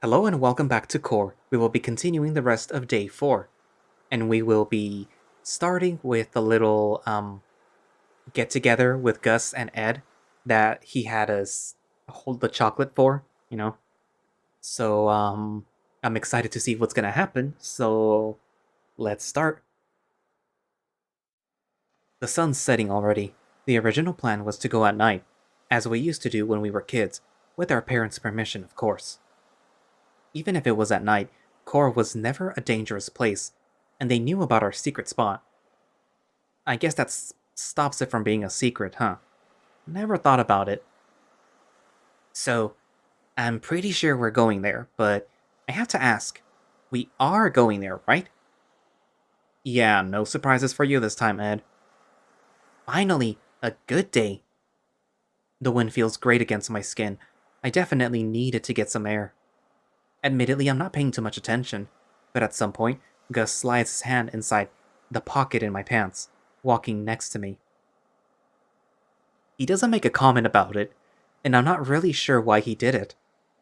Hello and welcome back to Core. We will be continuing the rest of day 4. And we will be starting with a little get together with Gus and Ed that he had us hold the chocolate for, you know. So I'm excited to see what's gonna happen. So let's start. The sun's setting already. The original plan was to go at night, as we used to do when we were kids, with our parents' permission, of course. Even if it was at night, Kor was never a dangerous place, and they knew about our secret spot. I guess that stops it from being a secret, huh? Never thought about it. So, I'm pretty sure we're going there, but I have to ask. We are going there, right? Yeah, no surprises for you this time, Ed. Finally, a good day. The wind feels great against my skin. I definitely needed to get some air. Admittedly, I'm not paying too much attention, but at some point, Gus slides his hand inside the pocket in my pants, walking next to me. He doesn't make a comment about it, and I'm not really sure why he did it,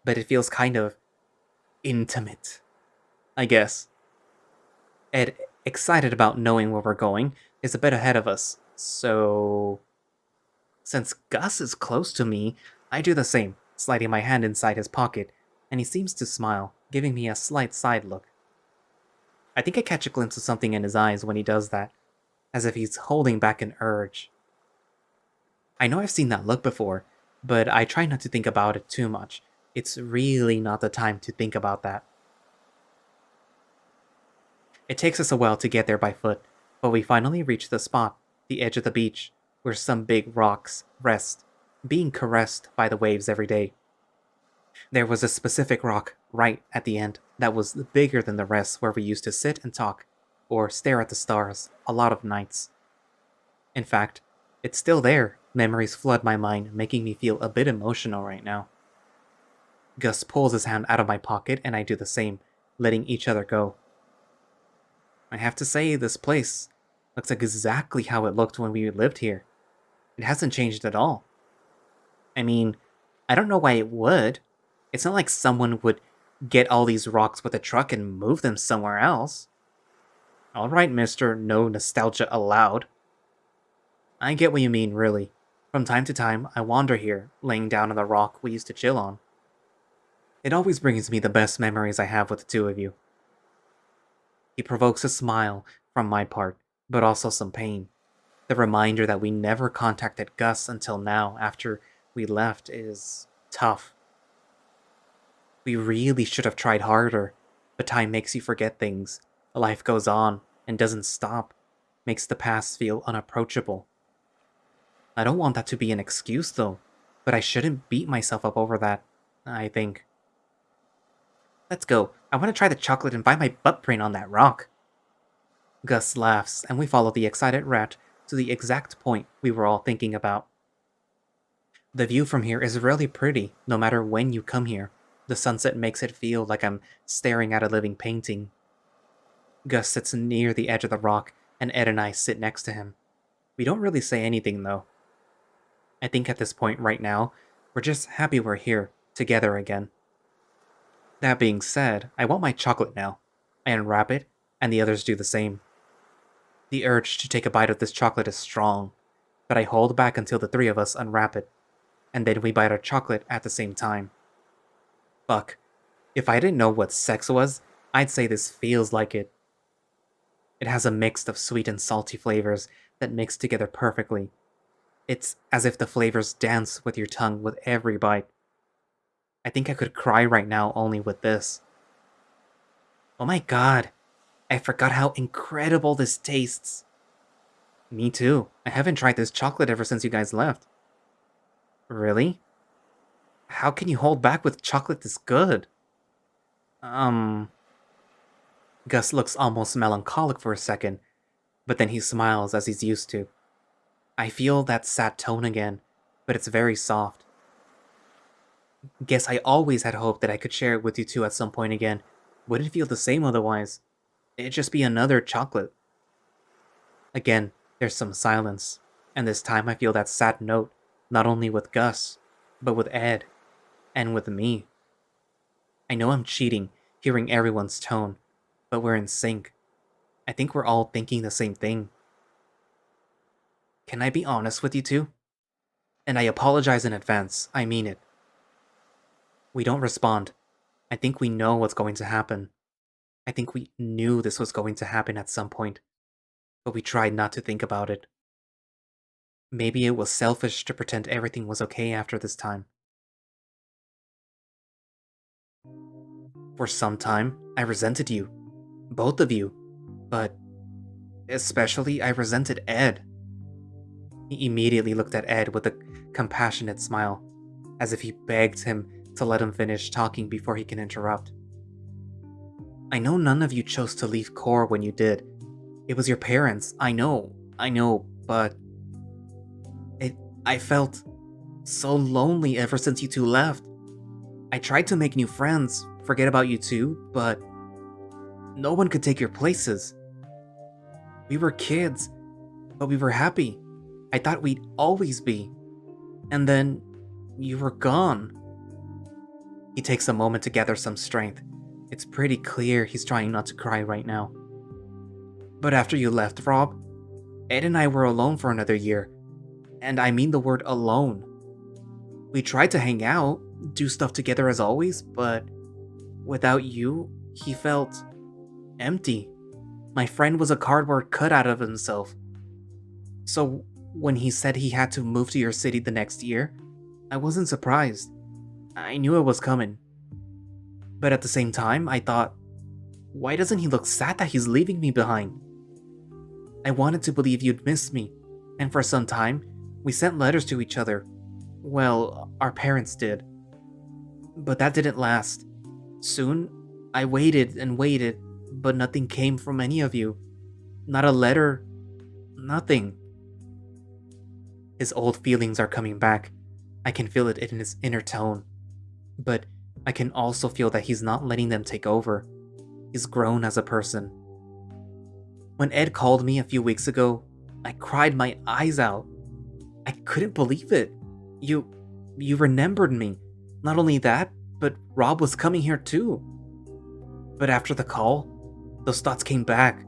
but it feels kind of intimate, I guess. Ed, excited about knowing where we're going, is a bit ahead of us, so. Since Gus is close to me, I do the same, sliding my hand inside his pocket, and he seems to smile, giving me a slight side look. I think I catch a glimpse of something in his eyes when he does that, as if he's holding back an urge. I know I've seen that look before, but I try not to think about it too much. It's really not the time to think about that. It takes us a while to get there by foot, but we finally reach the spot, the edge of the beach, where some big rocks rest, being caressed by the waves every day. There was a specific rock right at the end that was bigger than the rest where we used to sit and talk, or stare at the stars, a lot of nights. In fact, it's still there. Memories flood my mind, making me feel a bit emotional right now. Gus pulls his hand out of my pocket, and I do the same, letting each other go. I have to say, this place looks exactly how it looked when we lived here. It hasn't changed at all. I mean, I don't know why it would. It's not like someone would get all these rocks with a truck and move them somewhere else. Alright, mister, no nostalgia allowed. I get what you mean, really. From time to time, I wander here, laying down on the rock we used to chill on. It always brings me the best memories I have with the two of you. He provokes a smile from my part, but also some pain. The reminder that we never contacted Gus until now, after we left, is tough. We really should have tried harder, but time makes you forget things. Life goes on and doesn't stop, makes the past feel unapproachable. I don't want that to be an excuse though, but I shouldn't beat myself up over that, I think. Let's go. I want to try the chocolate and find my butt print on that rock. Gus laughs, and we follow the excited rat to the exact point we were all thinking about. The view from here is really pretty, no matter when you come here. The sunset makes it feel like I'm staring at a living painting. Gus sits near the edge of the rock, and Ed and I sit next to him. We don't really say anything, though. I think at this point right now, we're just happy we're here, together again. That being said, I want my chocolate now. I unwrap it, and the others do the same. The urge to take a bite of this chocolate is strong, but I hold back until the three of us unwrap it, and then we bite our chocolate at the same time. Fuck. If I didn't know what sex was, I'd say this feels like it. It has a mix of sweet and salty flavors that mix together perfectly. It's as if the flavors dance with your tongue with every bite. I think I could cry right now only with this. Oh my god, I forgot how incredible this tastes. Me too. I haven't tried this chocolate ever since you guys left. Really? How can you hold back with chocolate this good? Um. Gus looks almost melancholic for a second, but then he smiles as he's used to. I feel that sad tone again, but it's very soft. Guess I always had hoped that I could share it with you two at some point again. Wouldn't feel the same otherwise. It'd just be another chocolate. Again, there's some silence, and this time I feel that sad note, not only with Gus, but with Ed, and with me. I know I'm cheating, hearing everyone's tone, but we're in sync. I think we're all thinking the same thing. Can I be honest with you two? And I apologize in advance, I mean it. We don't respond. I think we know what's going to happen. I think we knew this was going to happen at some point, but we tried not to think about it. Maybe it was selfish to pretend everything was okay after this time. For some time, I resented you. Both of you. But especially, I resented Ed. He immediately looked at Ed with a compassionate smile, as if he begged him to let him finish talking before he can interrupt. I know none of you chose to leave Core when you did. It was your parents, I know, but I felt so lonely ever since you two left. I tried to make new friends, forget about you two, but no one could take your places. We were kids, but we were happy. I thought we'd always be. And then you were gone. He takes a moment to gather some strength. It's pretty clear he's trying not to cry right now. But after you left, Rob, Ed and I were alone for another year. And I mean the word alone. We tried to hang out, do stuff together as always, but without you, he felt empty. My friend was a cardboard cutout of himself. So when he said he had to move to your city the next year, I wasn't surprised. I knew it was coming. But at the same time, I thought, why doesn't he look sad that he's leaving me behind? I wanted to believe you'd miss me, and for some time, we sent letters to each other. Well, our parents did. But that didn't last. Soon, I waited and waited, but nothing came from any of you. Not a letter, nothing. His old feelings are coming back. I can feel it in his inner tone. But I can also feel that he's not letting them take over. He's grown as a person. When Ed called me a few weeks ago, I cried my eyes out. I couldn't believe it. You remembered me. Not only that, but Rob was coming here too. But after the call, those thoughts came back.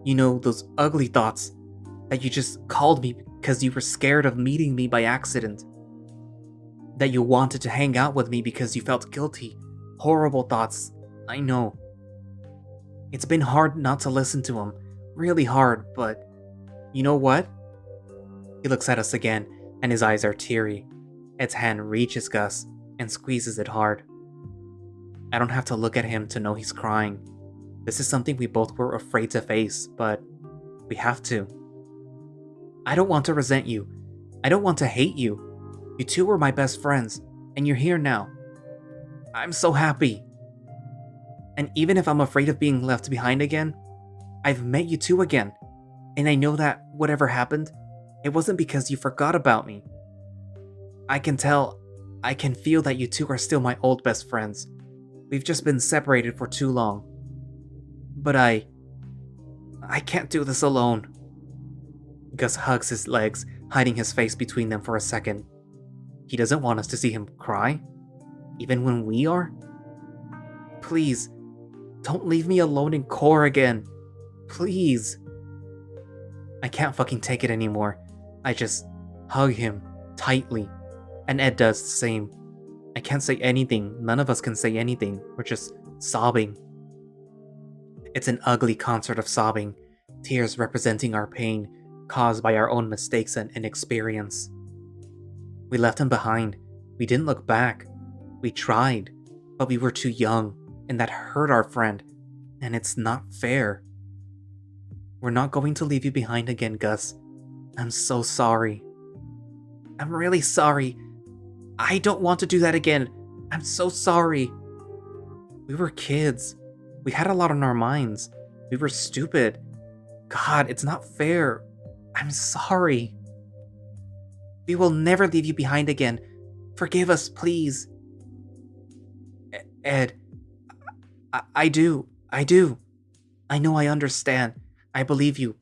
You know, those ugly thoughts that you just called me because you were scared of meeting me by accident. That you wanted to hang out with me because you felt guilty. Horrible thoughts, I know. It's been hard not to listen to them. Really hard, but you know what? He looks at us again, and his eyes are teary. Ed's hand reaches Gus and squeezes it hard. I don't have to look at him to know he's crying. This is something we both were afraid to face, but we have to. I don't want to resent you. I don't want to hate you. You two were my best friends, and you're here now. I'm so happy. And even if I'm afraid of being left behind again, I've met you two again, and I know that whatever happened, it wasn't because you forgot about me. I can feel that you two are still my old best friends. We've just been separated for too long. But I can't do this alone. Gus hugs his legs, hiding his face between them for a second. He doesn't want us to see him cry, even when we are. Please, don't leave me alone in Core again. Please. I can't fucking take it anymore. I just hug him tightly, and Ed does the same. I can't say anything. None of us can say anything. We're just sobbing. It's an ugly concert of sobbing, tears representing our pain caused by our own mistakes and inexperience. We left him behind. We didn't look back. We tried, but we were too young, and that hurt our friend, and it's not fair. We're not going to leave you behind again, Gus. I'm so sorry. I'm really sorry. I don't want to do that again. I'm so sorry. We were kids. We had a lot on our minds. We were stupid. God, it's not fair. I'm sorry. We will never leave you behind again. Forgive us, please. Ed, I do. I know I understand. I believe you.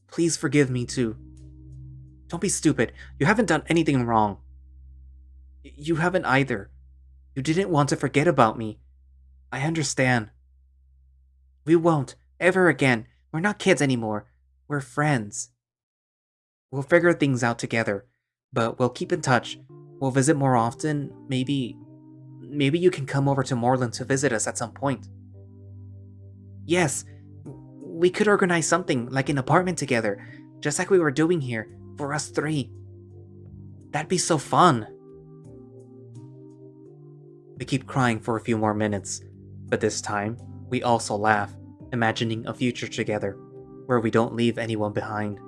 Please forgive me too. Don't be stupid. You haven't done anything wrong. You haven't either. You didn't want to forget about me. I understand. We won't. Ever again. We're not kids anymore. We're friends. We'll figure things out together. But we'll keep in touch. We'll visit more often. Maybe you can come over to Moreland to visit us at some point. Yes, we could organize something, like an apartment together, just like we were doing here, for us three. That'd be so fun. We keep crying for a few more minutes, but this time, we also laugh, imagining a future together, where we don't leave anyone behind.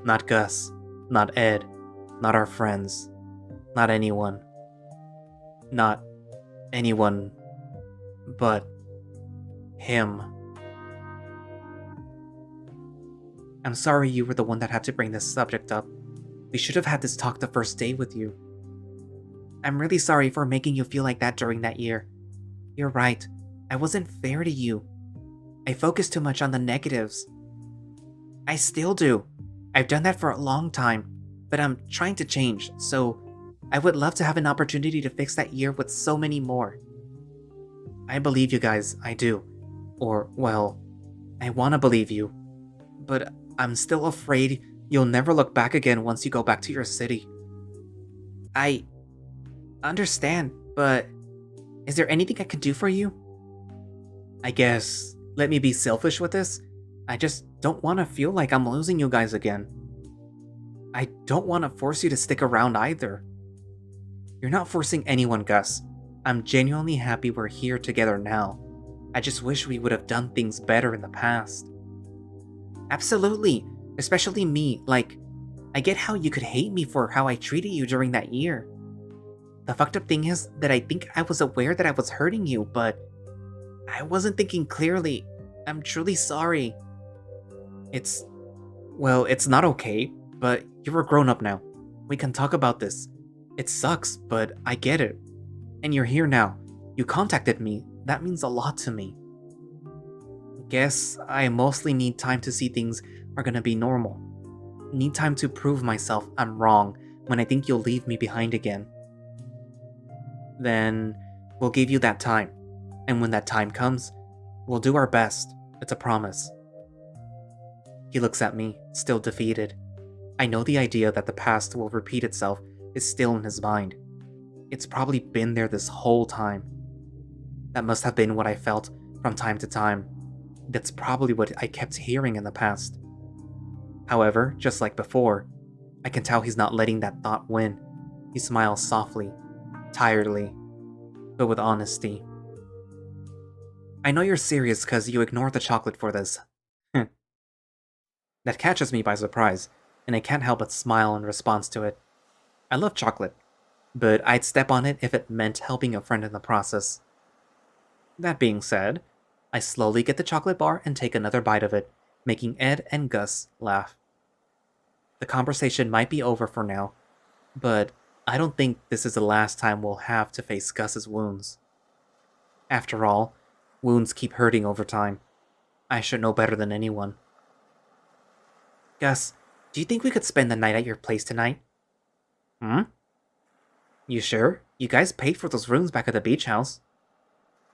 Not Gus, not Ed, not our friends, not anyone. Not anyone but him. I'm sorry you were the one that had to bring this subject up. We should have had this talk the first day with you. I'm really sorry for making you feel like that during that year. You're right. I wasn't fair to you. I focused too much on the negatives. I still do. I've done that for a long time, but I'm trying to change, so I would love to have an opportunity to fix that year with so many more. I believe you guys, I do. Or, well, I want to believe you. But I'm still afraid you'll never look back again once you go back to your city. I understand, but is there anything I can do for you? I guess, let me be selfish with this. I just don't want to feel like I'm losing you guys again. I don't want to force you to stick around either. You're not forcing anyone, Gus. I'm genuinely happy we're here together now. I just wish we would have done things better in the past. Absolutely, especially me. Like, I get how you could hate me for how I treated you during that year. The fucked up thing is that I think I was aware that I was hurting you, but I wasn't thinking clearly. I'm truly sorry. It's not okay, but you're a grown up now. We can talk about this. It sucks, but I get it. And you're here now. You contacted me. That means a lot to me. Guess I mostly need time to see things are gonna be normal. Need time to prove myself I'm wrong when I think you'll leave me behind again. Then we'll give you that time. And when that time comes, we'll do our best. It's a promise. He looks at me, still defeated. I know the idea that the past will repeat itself is still in his mind. It's probably been there this whole time. That must have been what I felt from time to time. That's probably what I kept hearing in the past. However, just like before, I can tell he's not letting that thought win. He smiles softly, tiredly, but with honesty. I know you're serious because you ignored the chocolate for this. That catches me by surprise, and I can't help but smile in response to it. I love chocolate, but I'd step on it if it meant helping a friend in the process. That being said, I slowly get the chocolate bar and take another bite of it, making Ed and Gus laugh. The conversation might be over for now, but I don't think this is the last time we'll have to face Gus's wounds. After all, wounds keep hurting over time. I should know better than anyone. Gus, do you think we could spend the night at your place tonight? Hmm? You sure? You guys paid for those rooms back at the beach house.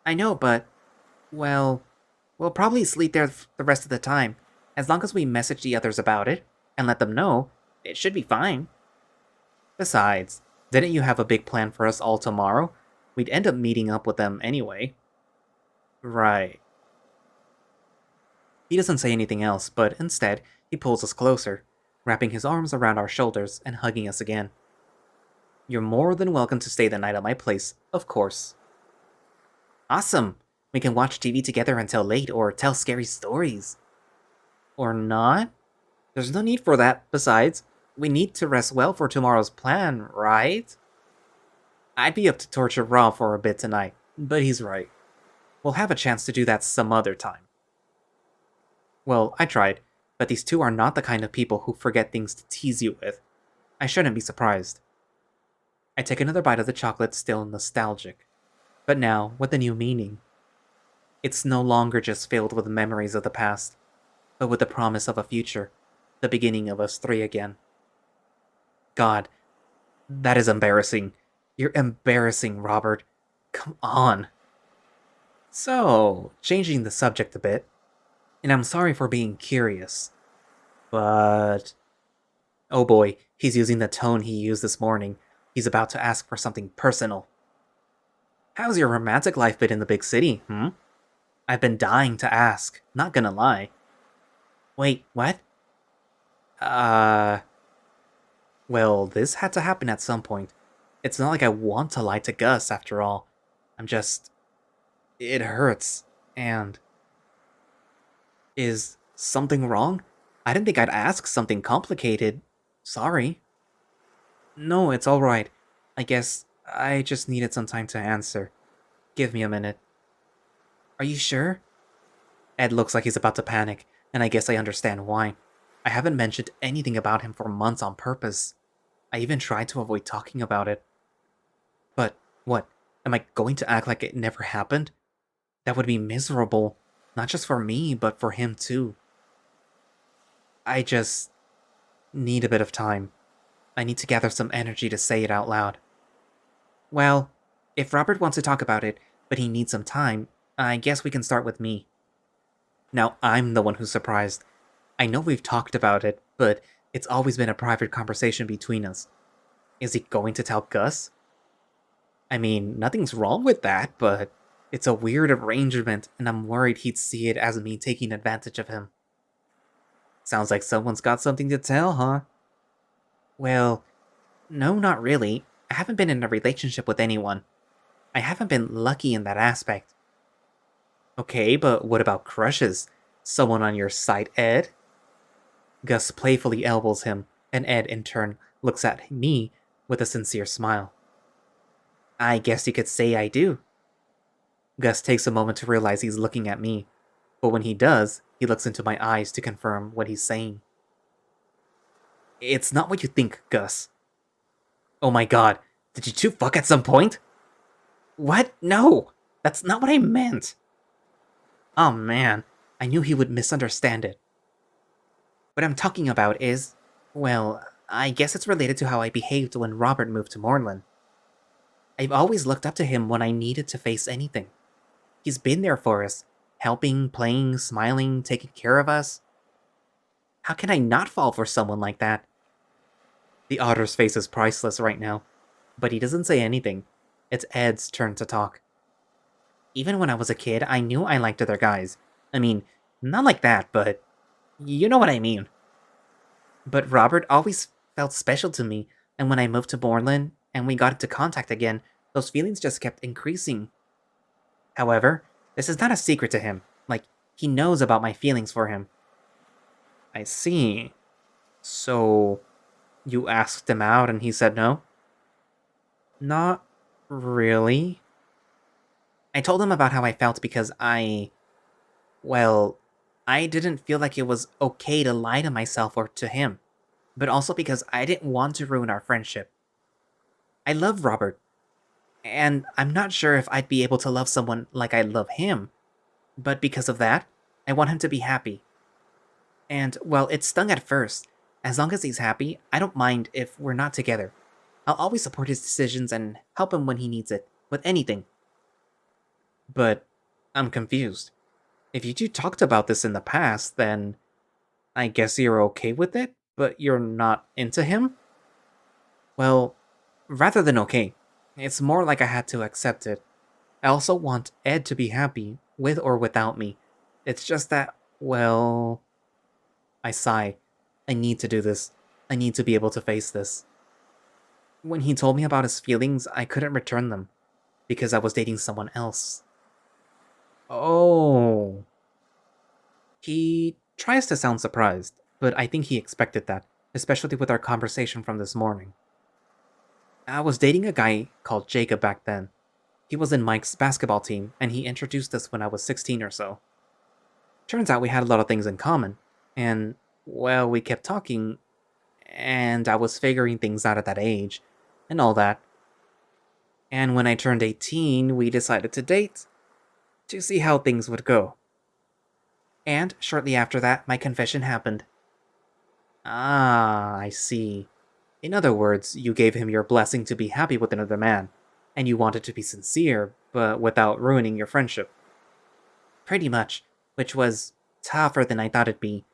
I know, but, well, we'll probably sleep there the rest of the time. As long as we message the others about it, and let them know, it should be fine. Besides, didn't you have a big plan for us all tomorrow? We'd end up meeting up with them anyway. Right. He doesn't say anything else, but instead, he pulls us closer, wrapping his arms around our shoulders and hugging us again. You're more than welcome to stay the night at my place, of course. Awesome! We can watch TV together until late or tell scary stories. Or not? There's no need for that, besides. We need to rest well for tomorrow's plan, right? I'd be up to torture Rob for a bit tonight, but he's right. We'll have a chance to do that some other time. Well, I tried, but these two are not the kind of people who forget things to tease you with. I shouldn't be surprised. I take another bite of the chocolate, still nostalgic, but now with a new meaning. It's no longer just filled with memories of the past, but with the promise of a future, the beginning of us three again. God, that is embarrassing. You're embarrassing, Robert. Come on. So, changing the subject a bit, and I'm sorry for being curious, but oh boy, he's using the tone he used this morning. He's about to ask for something personal. How's your romantic life been in the big city, hmm? I've been dying to ask, not gonna lie. Wait, what? Uh, well, this had to happen at some point. It's not like I want to lie to Gus, after all. I'm just... It hurts, and... Is something wrong? I didn't think I'd ask something complicated. Sorry. No, it's alright. I guess I just needed some time to answer. Give me a minute. Are you sure? Ed looks like he's about to panic, and I guess I understand why. I haven't mentioned anything about him for months on purpose. I even tried to avoid talking about it. But, what? Am I going to act like it never happened? That would be miserable. Not just for me, but for him too. I just need a bit of time. I need to gather some energy to say it out loud. Well, if Robert wants to talk about it, but he needs some time, I guess we can start with me. Now I'm the one who's surprised. I know we've talked about it, but it's always been a private conversation between us. Is he going to tell Gus? I mean, nothing's wrong with that, but it's a weird arrangement, and I'm worried he'd see it as me taking advantage of him. Sounds like someone's got something to tell, huh? Well, no, not really. I haven't been in a relationship with anyone. I haven't been lucky in that aspect. Okay, but what about crushes? Someone on your side, Ed? Gus playfully elbows him, and Ed, in turn, looks at me with a sincere smile. I guess you could say I do. Gus takes a moment to realize he's looking at me, but when he does, he looks into my eyes to confirm what he's saying. It's not what you think, Gus. Oh my god, did you two fuck at some point? What? No! That's not what I meant! Oh man, I knew he would misunderstand it. What I'm talking about is, well, I guess it's related to how I behaved when Robert moved to Mornland. I've always looked up to him when I needed to face anything. He's been there for us, helping, playing, smiling, taking care of us. How can I not fall for someone like that? The otter's face is priceless right now, but he doesn't say anything. It's Ed's turn to talk. Even when I was a kid, I knew I liked other guys. I mean, not like that, but you know what I mean. But Robert always felt special to me, and when I moved to Borland and we got into contact again, those feelings just kept increasing. However, this is not a secret to him. Like, he knows about my feelings for him. I see. So, you asked him out and he said no? Not really. I told him about how I felt because well, I didn't feel like it was okay to lie to myself or to him, but also because I didn't want to ruin our friendship. I love Robert, and I'm not sure if I'd be able to love someone like I love him, but because of that, I want him to be happy. And, well, it stung at first. As long as he's happy, I don't mind if we're not together. I'll always support his decisions and help him when he needs it, with anything. But I'm confused. If you two talked about this in the past, then I guess you're okay with it, but you're not into him? Well, rather than okay, it's more like I had to accept it. I also want Ed to be happy, with or without me. It's just that, well... I sigh. I need to do this. I need to be able to face this. When he told me about his feelings, I couldn't return them, because I was dating someone else. Oh. He tries to sound surprised, but I think he expected that, especially with our conversation from this morning. I was dating a guy called Jacob back then. He was in Mike's basketball team, and he introduced us when I was 16 or so. Turns out we had a lot of things in common, and, well, we kept talking, and I was figuring things out at that age, and all that. And when I turned 18, we decided to date, to see how things would go. And shortly after that, my confession happened. Ah, I see. In other words, you gave him your blessing to be happy with another man, and you wanted to be sincere, but without ruining your friendship. Pretty much, which was tougher than I thought it'd be.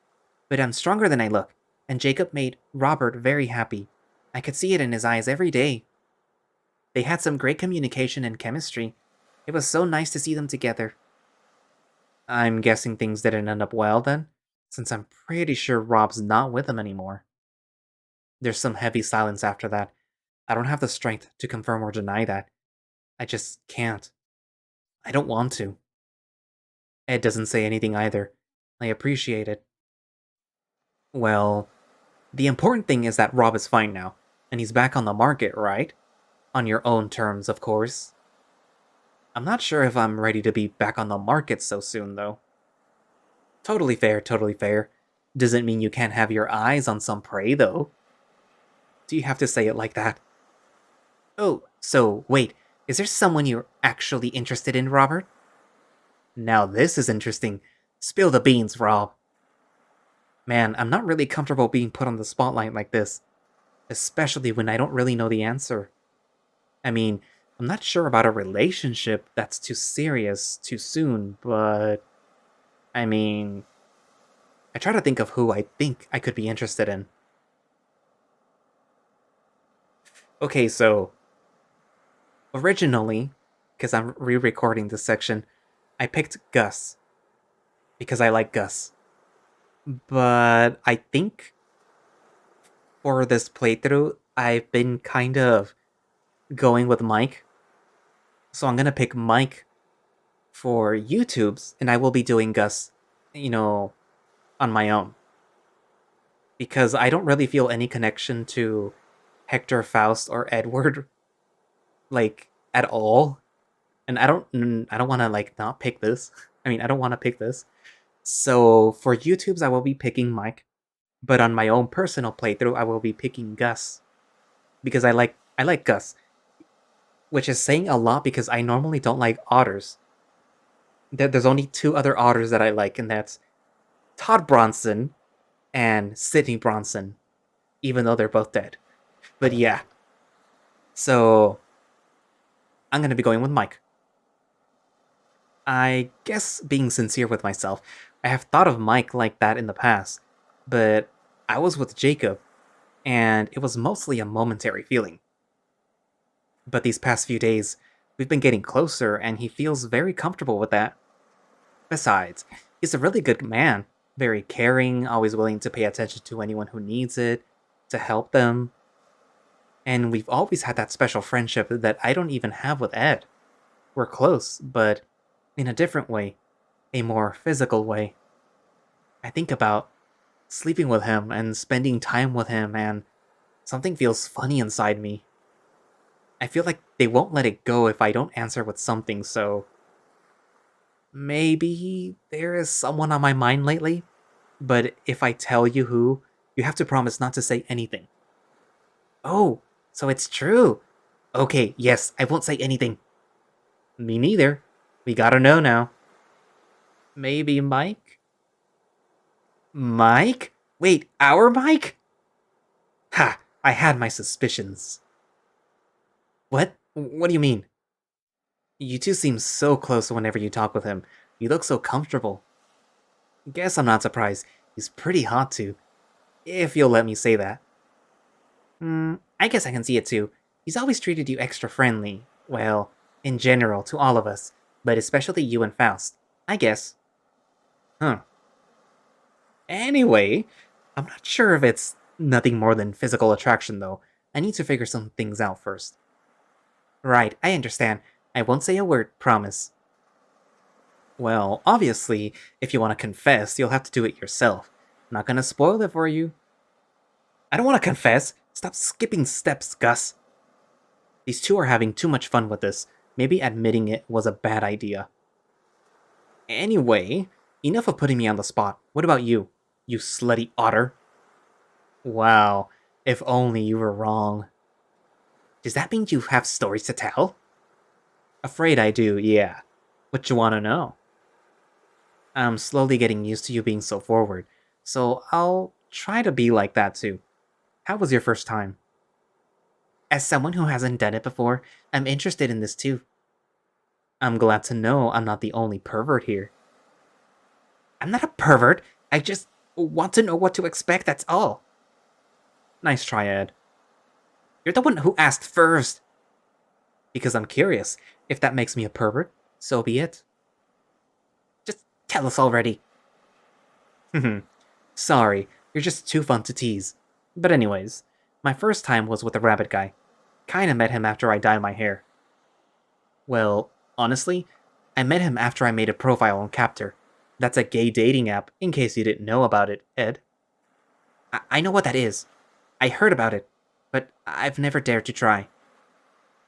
But I'm stronger than I look, and Jacob made Robert very happy. I could see it in his eyes every day. They had some great communication and chemistry. It was so nice to see them together. I'm guessing things didn't end up well then, since I'm pretty sure Rob's not with them anymore. There's some heavy silence after that. I don't have the strength to confirm or deny that. I just can't. I don't want to. Ed doesn't say anything either. I appreciate it. Well, the important thing is that Rob is fine now, and he's back on the market, right? On your own terms, of course. I'm not sure if I'm ready to be back on the market so soon, though. Totally fair, totally fair. Doesn't mean you can't have your eyes on some prey, though. Do you have to say it like that? Oh, so wait, is there someone you're actually interested in, Robert? Now this is interesting. Spill the beans, Rob. Man, I'm not really comfortable being put on the spotlight like this, especially when I don't really know the answer. I mean, I'm not sure about a relationship that's too serious too soon, but I mean, I try to think of who I think I could be interested in. Okay, so originally, because I'm re-recording this section, I picked Gus because I like Gus. But I think for this playthrough, I've been kind of going with Mike. So I'm gonna pick Mike for YouTube's, and I will be doing Gus, you know, on my own. Because I don't really feel any connection to Hector, Faust, or Edward, like, at all. And I don't want to, like, not pick this. I mean, I don't want to pick this. So for YouTube's, I will be picking Mike. But on my own personal playthrough, I will be picking Gus. Because I like Gus. Which is saying a lot because I normally don't like otters. There's only two other otters that I like, and that's Todd Bronson and Sidney Bronson, even though they're both dead. But yeah, so I'm gonna be going with Mike. I guess being sincere with myself, I have thought of Mike like that in the past, but I was with Jacob, and it was mostly a momentary feeling. But these past few days, we've been getting closer, and he feels very comfortable with that. Besides, he's a really good man, very caring, always willing to pay attention to anyone who needs it, to help them. And we've always had that special friendship that I don't even have with Ed. We're close, but in a different way, a more physical way. I think about sleeping with him and spending time with him, and something feels funny inside me. I feel like they won't let it go if I don't answer with something, so maybe there is someone on my mind lately, but if I tell you who, you have to promise not to say anything. Oh, so it's true. Okay, yes, I won't say anything. Me neither. We gotta know now. Maybe Mike? Mike? Wait, our Mike? Ha! I had my suspicions. What? What do you mean? You two seem so close whenever you talk with him. You look so comfortable. Guess I'm not surprised. He's pretty hot too, if you'll let me say that. I guess I can see it too. He's always treated you extra friendly. Well, in general, to all of us, but especially you and Faust. I guess. Huh. Anyway, I'm not sure if it's nothing more than physical attraction, though. I need to figure some things out first. Right, I understand. I won't say a word, promise. Well, obviously, if you want to confess, you'll have to do it yourself. I'm not gonna spoil it for you. I don't want to confess. Stop skipping steps, Gus. These two are having too much fun with this. Maybe admitting it was a bad idea. Anyway, enough of putting me on the spot. What about you? You slutty otter. Wow, if only you were wrong. Does that mean you have stories to tell? Afraid I do, yeah. What you wanna know? I'm slowly getting used to you being so forward, so I'll try to be like that too. How was your first time? As someone who hasn't done it before, I'm interested in this too. I'm glad to know I'm not the only pervert here. I'm not a pervert. I just want to know what to expect, that's all. Nice try, Ed. You're the one who asked first. Because I'm curious. If that makes me a pervert, so be it. Just tell us already. Sorry, you're just too fun to tease. But anyways, my first time was with the rabbit guy. Kinda met him after I dyed my hair. Well, honestly, I met him after I made a profile on Captor. That's a gay dating app, in case you didn't know about it, Ed. I know what that is. I heard about it, but I've never dared to try.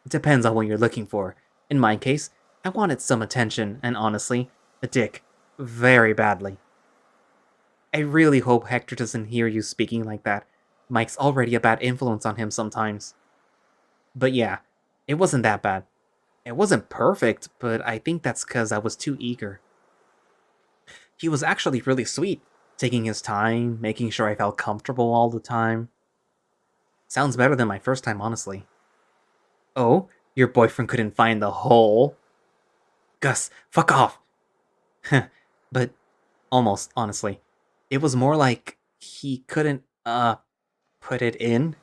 It depends on what you're looking for. In my case, I wanted some attention, and honestly, a dick. Very badly. I really hope Hector doesn't hear you speaking like that. Mike's already a bad influence on him sometimes. But yeah, it wasn't that bad. It wasn't perfect, but I think that's because I was too eager. He was actually really sweet, taking his time, making sure I felt comfortable all the time. Sounds better than my first time, honestly. Oh, your boyfriend couldn't find the hole? Gus, fuck off! But almost, honestly. It was more like he couldn't, put it in.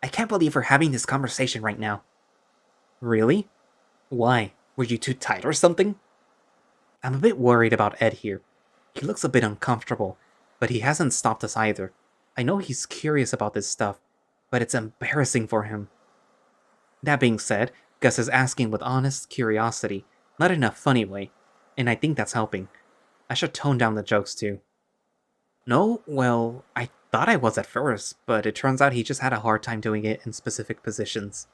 I can't believe we're having this conversation right now. Really? Why? Were you too tight or something? I'm a bit worried about Ed here. He looks a bit uncomfortable, but he hasn't stopped us either. I know he's curious about this stuff, but it's embarrassing for him. That being said, Gus is asking with honest curiosity, not in a funny way, and I think that's helping. I should tone down the jokes too. No, well, I thought I was at first, but it turns out he just had a hard time doing it in specific positions.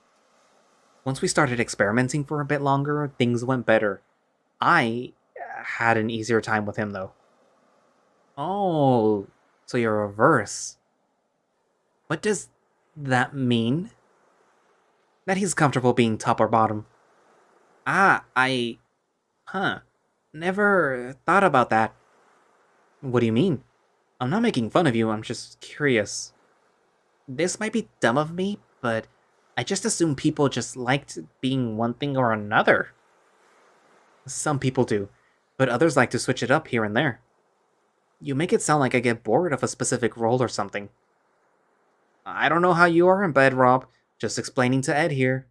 Once we started experimenting for a bit longer, things went better. I had an easier time with him though. Oh, so you're reverse. What does that mean? That he's comfortable being top or bottom. Ah, Huh. Never thought about that. What do you mean? I'm not making fun of you, I'm just curious. This might be dumb of me, but I just assume people just liked being one thing or another. Some people do, but others like to switch it up here and there. You make it sound like I get bored of a specific role or something. I don't know how you are in bed, Rob. Just explaining to Ed here.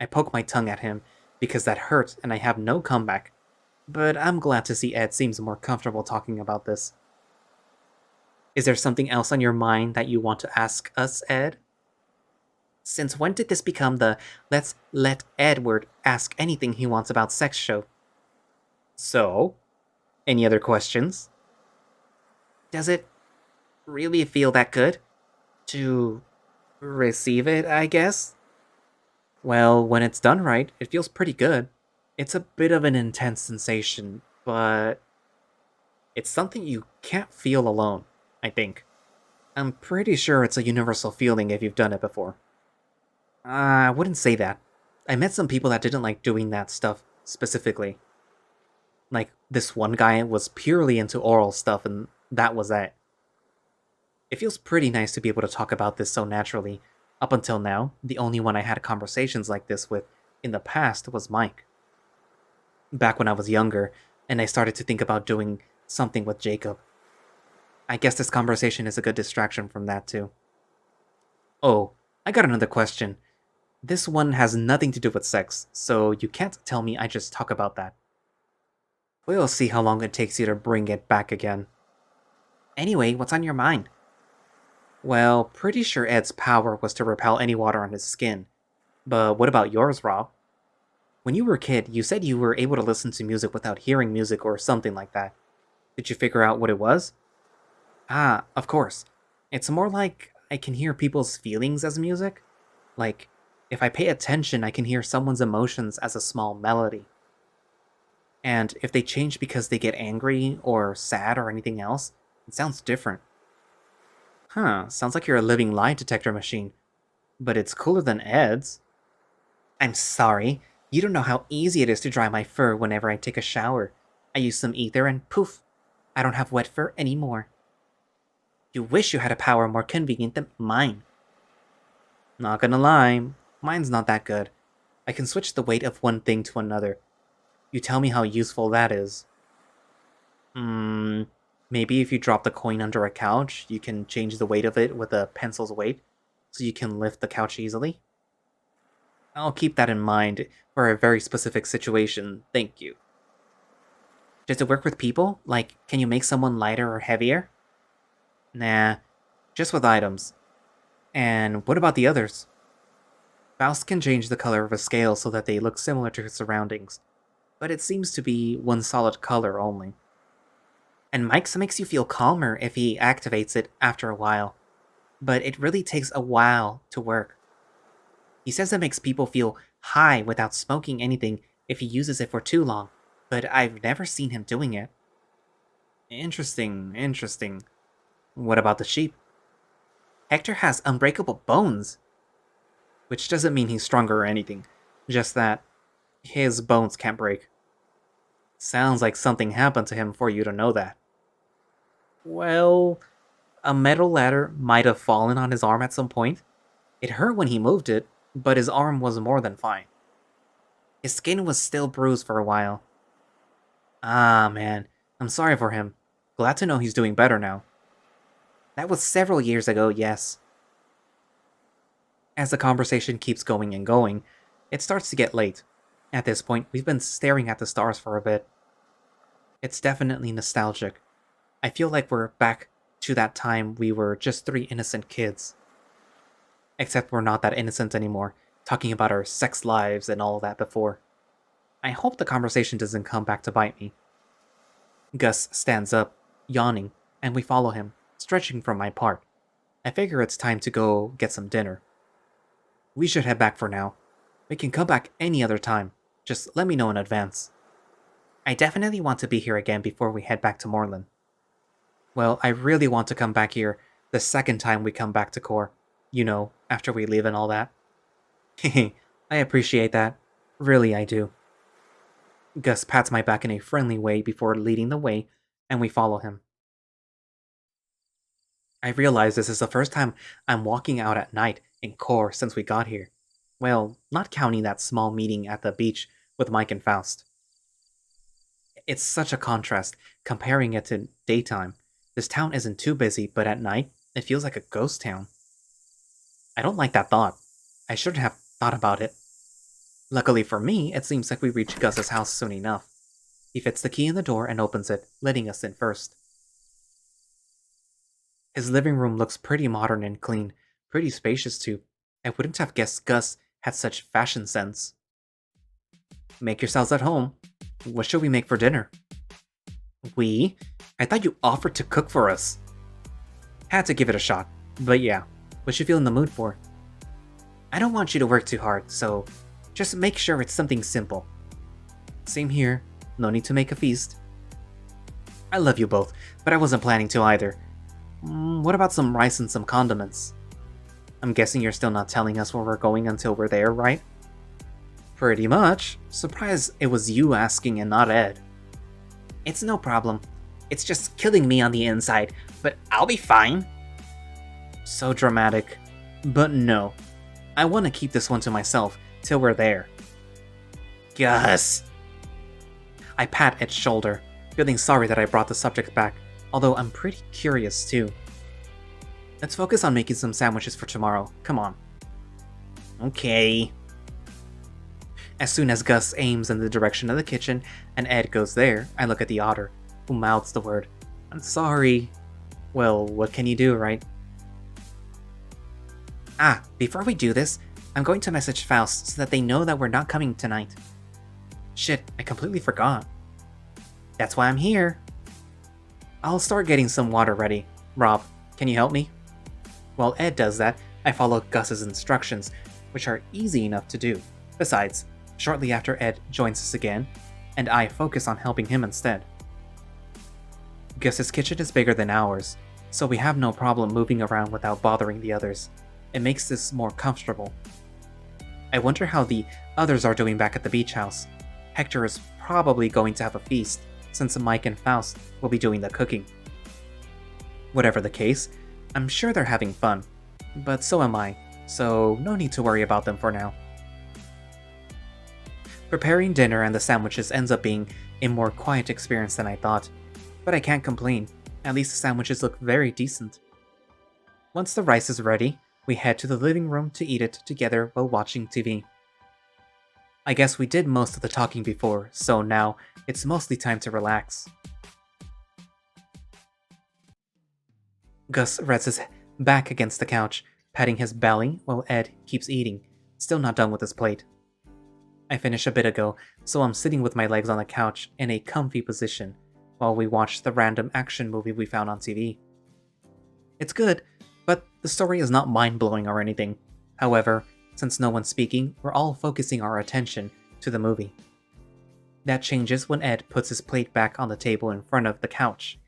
I poke my tongue at him, because that hurt and I have no comeback. But I'm glad to see Ed seems more comfortable talking about this. Is there something else on your mind that you want to ask us, Ed? Since when did this become the let's let Edward ask anything he wants about sex show? So, any other questions? Does it really feel that good? To receive it, I guess? Well, when it's done right, it feels pretty good. It's a bit of an intense sensation, but it's something you can't feel alone, I think. I'm pretty sure it's a universal feeling if you've done it before. I wouldn't say that. I met some people that didn't like doing that stuff specifically. Like, this one guy was purely into oral stuff, and that was it. It feels pretty nice to be able to talk about this so naturally. Up until now, the only one I had conversations like this with in the past was Mike. Back when I was younger, and I started to think about doing something with Jacob. I guess this conversation is a good distraction from that too. Oh, I got another question. This one has nothing to do with sex, so you can't tell me I just talk about that. We'll see how long it takes you to bring it back again. Anyway, what's on your mind? Well, pretty sure Ed's power was to repel any water on his skin. But what about yours, Rob? When you were a kid, you said you were able to listen to music without hearing music or something like that. Did you figure out what it was? Ah, of course. It's more like I can hear people's feelings as music. Like, if I pay attention, I can hear someone's emotions as a small melody. And if they change because they get angry or sad or anything else, it sounds different. Huh, sounds like you're a living lie detector machine. But it's cooler than Ed's. I'm sorry, you don't know how easy it is to dry my fur whenever I take a shower. I use some ether and poof, I don't have wet fur anymore. You wish you had a power more convenient than mine. Not gonna lie, mine's not that good. I can switch the weight of one thing to another. You tell me how useful that is. Hmm, maybe if you drop the coin under a couch, you can change the weight of it with a pencil's weight, so you can lift the couch easily. I'll keep that in mind for a very specific situation, thank you. Does it work with people? Like, can you make someone lighter or heavier? Nah, just with items. And what about the others? Faust can change the color of a scale so that they look similar to his surroundings, but it seems to be one solid color only. And Mike's makes you feel calmer if he activates it after a while, but it really takes a while to work. He says it makes people feel high without smoking anything if he uses it for too long, but I've never seen him doing it. Interesting, interesting. What about the sheep? Hector has unbreakable bones, which doesn't mean he's stronger or anything, just that his bones can't break. Sounds like something happened to him for you to know that. Well, a metal ladder might have fallen on his arm at some point. It hurt when he moved it, but his arm was more than fine. His skin was still bruised for a while. Ah, man, I'm sorry for him. Glad to know he's doing better now. That was several years ago, yes. As the conversation keeps going and going, it starts to get late. At this point, we've been staring at the stars for a bit. It's definitely nostalgic. I feel like we're back to that time we were just three innocent kids. Except we're not that innocent anymore, talking about our sex lives and all that before. I hope the conversation doesn't come back to bite me. Gus stands up, yawning, and we follow him, stretching from my part. I figure it's time to go get some dinner. We should head back for now. We can come back any other time. Just let me know in advance. I definitely want to be here again before we head back to Moreland. Well, I really want to come back here the second time we come back to Core. You know, after we leave and all that. Hehe, I appreciate that. Really, I do. Gus pats my back in a friendly way before leading the way, and we follow him. I realize this is the first time I'm walking out at night in Core since we got here. Well, not counting that small meeting at the beach with Mike and Faust. It's such a contrast, comparing it to daytime. This town isn't too busy, but at night, it feels like a ghost town. I don't like that thought. I shouldn't have thought about it. Luckily for me, it seems like we reach Gus's house soon enough. He fits the key in the door and opens it, letting us in first. His living room looks pretty modern and clean, pretty spacious too. I wouldn't have guessed Gus had such fashion sense. Make yourselves at home. What should we make for dinner? We? I thought you offered to cook for us. Had to give it a shot, but yeah, what you feel in the mood for? I don't want you to work too hard, so just make sure it's something simple. Same here, no need to make a feast. I love you both, but I wasn't planning to either. What about some rice and some condiments? I'm guessing you're still not telling us where we're going until we're there, right? Pretty much. Surprised it was you asking and not Ed. It's no problem. It's just killing me on the inside, but I'll be fine. So dramatic. But no. I want to keep this one to myself till we're there. Gus! I pat Ed's shoulder, feeling sorry that I brought the subject back, although I'm pretty curious too. Let's focus on making some sandwiches for tomorrow. Come on. Okay. As soon as Gus aims in the direction of the kitchen and Ed goes there, I look at the otter, who mouths the word, "I'm sorry." Well, what can you do, right? Before we do this, I'm going to message Faust so that they know that we're not coming tonight. Shit, I completely forgot. That's why I'm here. I'll start getting some water ready. Rob, can you help me? While Ed does that, I follow Gus's instructions, which are easy enough to do. Besides, shortly after Ed joins us again, and I focus on helping him instead. Gus's kitchen is bigger than ours, so we have no problem moving around without bothering the others. It makes this more comfortable. I wonder how the others are doing back at the beach house. Hector is probably going to have a feast, since Mike and Faust will be doing the cooking. Whatever the case, I'm sure they're having fun, but so am I, so no need to worry about them for now. Preparing dinner and the sandwiches ends up being a more quiet experience than I thought. But I can't complain. At least the sandwiches look very decent. Once the rice is ready, we head to the living room to eat it together while watching TV. I guess we did most of the talking before, so now it's mostly time to relax. Gus rests his back against the couch, patting his belly while Ed keeps eating, still not done with his plate. I finished a bit ago, so I'm sitting with my legs on the couch in a comfy position while we watch the random action movie we found on TV. It's good, but the story is not mind-blowing or anything. However, since no one's speaking, we're all focusing our attention to the movie. That changes when Ed puts his plate back on the table in front of the couch.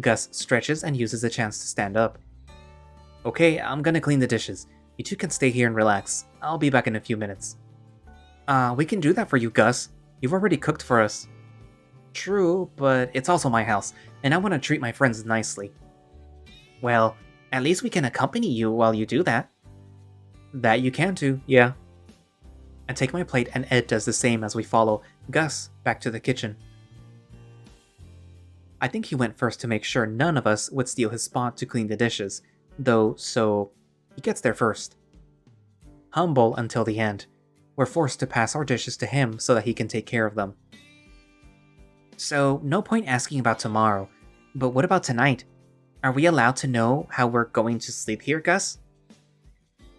Gus stretches and uses the chance to stand up. Okay, I'm gonna clean the dishes. You two can stay here and relax. I'll be back in a few minutes. We can do that for you, Gus. You've already cooked for us. True, but it's also my house, and I want to treat my friends nicely. Well, at least we can accompany you while you do that. That you can too, yeah. I take my plate and Ed does the same as we follow Gus back to the kitchen. I think he went first to make sure none of us would steal his spot to clean the dishes, though, so he gets there first. Humble until the end, we're forced to pass our dishes to him so that he can take care of them. So, no point asking about tomorrow, but what about tonight? Are we allowed to know how we're going to sleep here, Gus?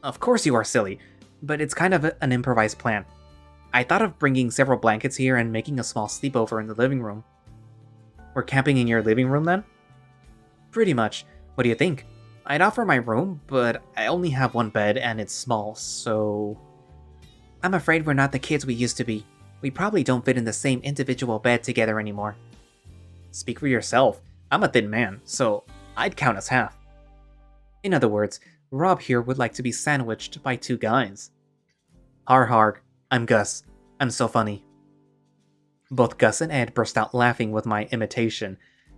Of course you are, silly, but it's kind of an improvised plan. I thought of bringing several blankets here and making a small sleepover in the living room. We're camping in your living room then? Pretty much. What do you think? I'd offer my room, but I only have one bed and it's small, so... I'm afraid we're not the kids we used to be. We probably don't fit in the same individual bed together anymore. Speak for yourself. I'm a thin man, so I'd count as half. In other words, Rob here would like to be sandwiched by two guys. Har harg, I'm Gus. I'm so funny. Both Gus and Ed burst out laughing with my imitation,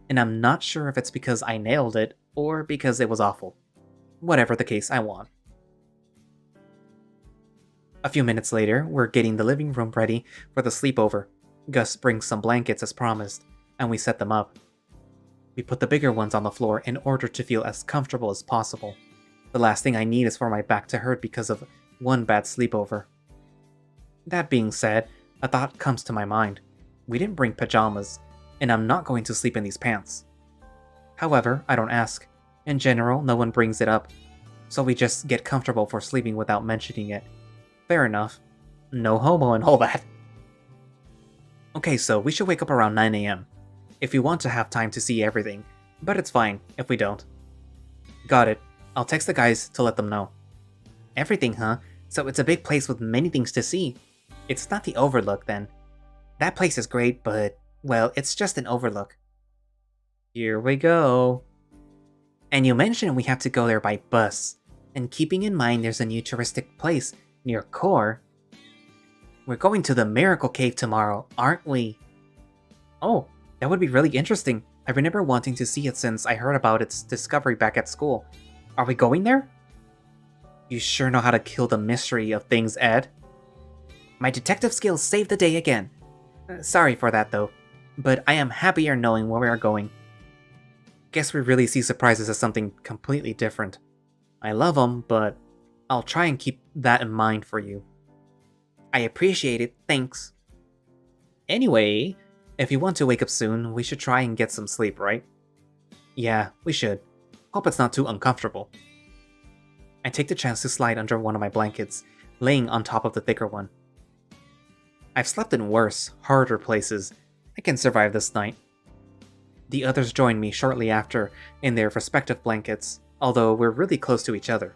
and I'm not sure if it's because I nailed it or because it was awful. Whatever the case, I won. A few minutes later, we're getting the living room ready for the sleepover. Gus brings some blankets as promised, and we set them up. We put the bigger ones on the floor in order to feel as comfortable as possible. The last thing I need is for my back to hurt because of one bad sleepover. That being said, a thought comes to my mind. We didn't bring pajamas, and I'm not going to sleep in these pants. However, I don't ask. In general, no one brings it up, so we just get comfortable for sleeping without mentioning it. Fair enough. No homo and all that. Okay, so we should wake up around 9 AM. If we want to have time to see everything, but it's fine if we don't. Got it. I'll text the guys to let them know. Everything, huh? So it's a big place with many things to see. It's not the Overlook, then. That place is great, but, well, it's just an overlook. Here we go. And you mentioned we have to go there by bus. And keeping in mind there's a new touristic place near Core. We're going to the Miracle Cave tomorrow, aren't we? Oh, that would be really interesting. I remember wanting to see it since I heard about its discovery back at school. Are we going there? You sure know how to kill the mystery of things, Ed. My detective skills saved the day again. Sorry for that though, but I am happier knowing where we are going. Guess we really see surprises as something completely different. I love them, but I'll try and keep that in mind for you. I appreciate it, thanks. Anyway, if you want to wake up soon, we should try and get some sleep, right? Yeah, we should. Hope it's not too uncomfortable. I take the chance to slide under one of my blankets, laying on top of the thicker one. I've slept in worse, harder places. I can survive this night. The others join me shortly after in their respective blankets, although we're really close to each other.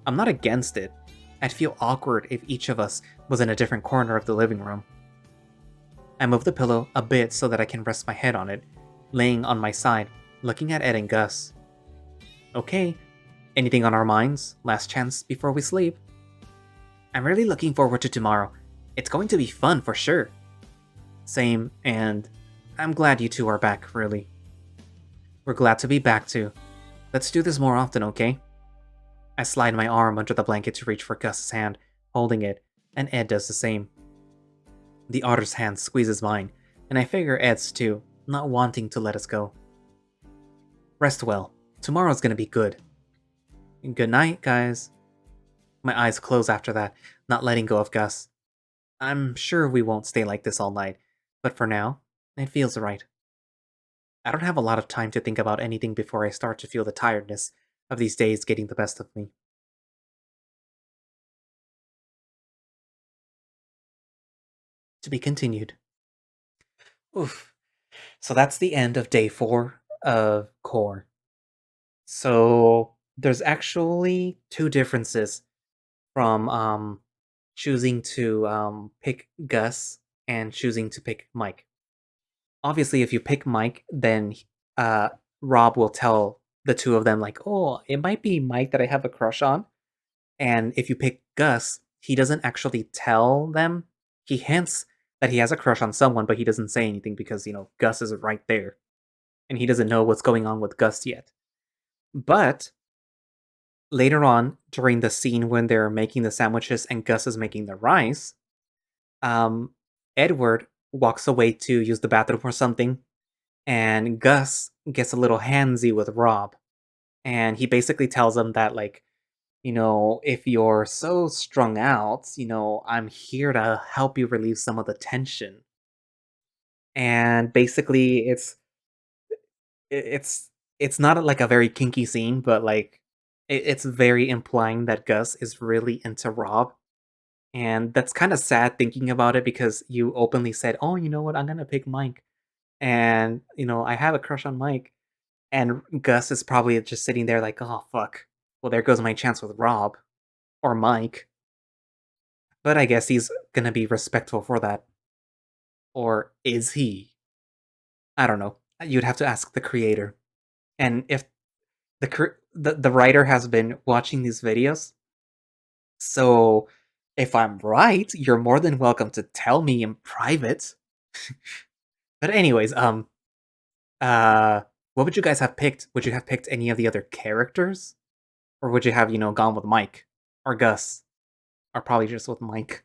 I'm not against it. I'd feel awkward if each of us was in a different corner of the living room. I move the pillow a bit so that I can rest my head on it, laying on my side, looking at Ed and Gus. Okay, anything on our minds? Last chance before we sleep? I'm really looking forward to tomorrow. It's going to be fun for sure. Same, and I'm glad you two are back, really. We're glad to be back too. Let's do this more often, okay? I slide my arm under the blanket to reach for Gus's hand, holding it, and Ed does the same. The otter's hand squeezes mine, and I figure Ed's too. not wanting to let us go. Rest well. Tomorrow's gonna be good. And good night, guys. My eyes close after that, not letting go of Gus. I'm sure we won't stay like this all night, but for now, it feels right. I don't have a lot of time to think about anything before I start to feel the tiredness of these days getting the best of me. To be continued. Oof. So that's the end of day 4 of Core. So there's actually two differences from choosing to pick Gus and choosing to pick Mike. Obviously, if you pick Mike, then uh, Rob will tell the two of them like, "Oh, it might be Mike that I have a crush on." And if you pick Gus, he doesn't actually tell them. He hints that he has a crush on someone, but he doesn't say anything because Gus is right there, and he doesn't know what's going on with Gus yet. But later on, during the scene when they're making the sandwiches and Gus is making the rice, um, Edward walks away to use the bathroom or something, and Gus gets a little handsy with Rob, and he basically tells him that if you're so strung out, I'm here to help you relieve some of the tension. And basically, it's it's not like a very kinky scene, but like it's very implying that Gus is really into Rob. And that's kind of sad thinking about it because you openly said, "Oh, you know what? I'm gonna pick Mike." And I have a crush on Mike. And Gus is probably just sitting there like, "Oh, fuck. Well, there goes my chance with Rob or Mike." But I guess he's gonna be respectful for that. Or is he? I don't know. You'd have to ask the creator. And if the writer has been watching these videos, so if I'm right, you're more than welcome to tell me in private. But anyways, uh, what would you guys have picked? Would you have picked any of the other characters? Or would you have, gone with Mike? Or Gus? Or probably just with Mike?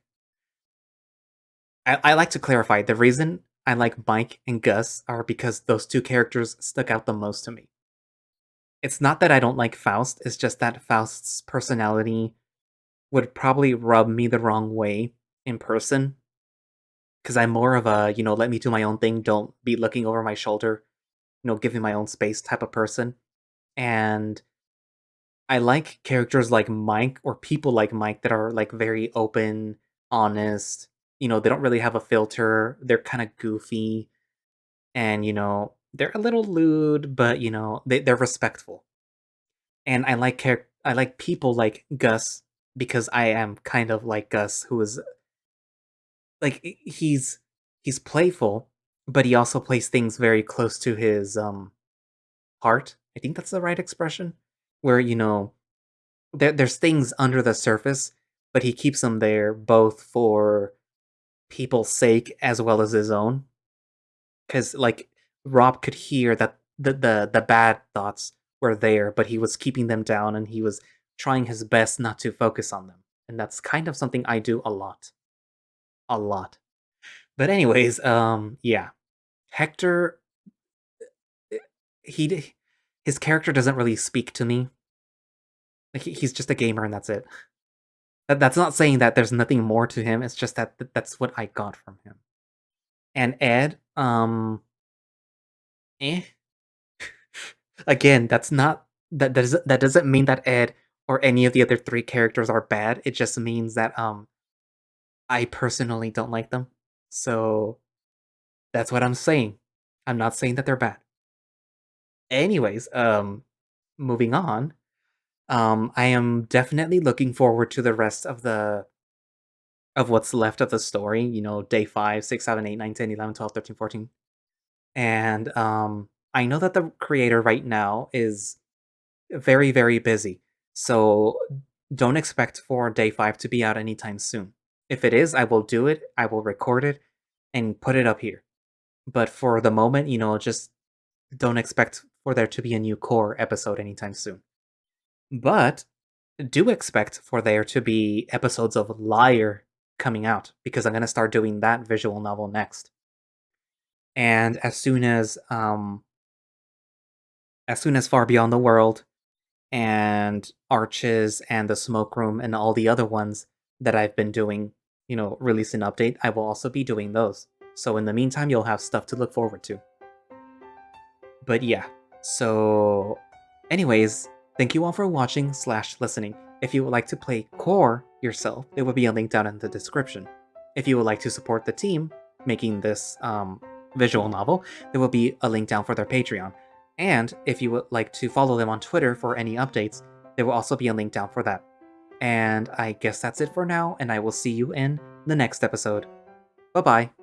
I like to clarify, the reason I like Mike and Gus are because those two characters stuck out the most to me. It's not that I don't like Faust, it's just that Faust's personality would probably rub me the wrong way in person. Because I'm more of a, let me do my own thing, don't be looking over my shoulder, give me my own space type of person. And I like characters like Mike or people like Mike that are like very open, honest. They don't really have a filter. They're kind of goofy and they're a little lewd, but they're respectful. And I like people like Gus because I am kind of like Gus, who is like he's playful, but he also plays things very close to his heart. I think that's the right expression. Where there's things under the surface, but he keeps them there both for people's sake as well as his own. Because like Rob could hear that the bad thoughts were there, but he was keeping them down and he was trying his best not to focus on them. And that's kind of something I do a lot. A lot. But anyways, yeah. Hector eh, his character doesn't really speak to me. Like he's just a gamer and that's it. That's not saying that there's nothing more to him. It's just that that's what I got from him. And Ed, eh. Again, that's not that doesn't mean that Ed or any of the other three characters are bad. It just means that I personally don't like them. So that's what I'm saying. I'm not saying that they're bad. Anyways, moving on. I am definitely looking forward to the rest of what's left of the story, day 5, 6, 7, 8, 9, 10, 11, 12, 13, 14. And I know that the creator right now is very, very busy. So don't expect for day 5 to be out anytime soon. If it is, I will do it, I will record it, and put it up here. But for the moment, just don't expect for there to be a new core episode anytime soon. But do expect for there to be episodes of Liar coming out because I'm going to start doing that visual novel next. And as soon as Far Beyond the World and Arches and the Smoke Room and all the other ones that I've been doing, release an update, I will also be doing those. So in the meantime, you'll have stuff to look forward to. But yeah, so anyways, thank you all for watching / listening. If you would like to play Core yourself, there will be a link down in the description. If you would like to support the team making this visual novel, there will be a link down for their Patreon. And if you would like to follow them on Twitter for any updates, there will also be a link down for that. And I guess that's it for now, and I will see you in the next episode. Bye-bye.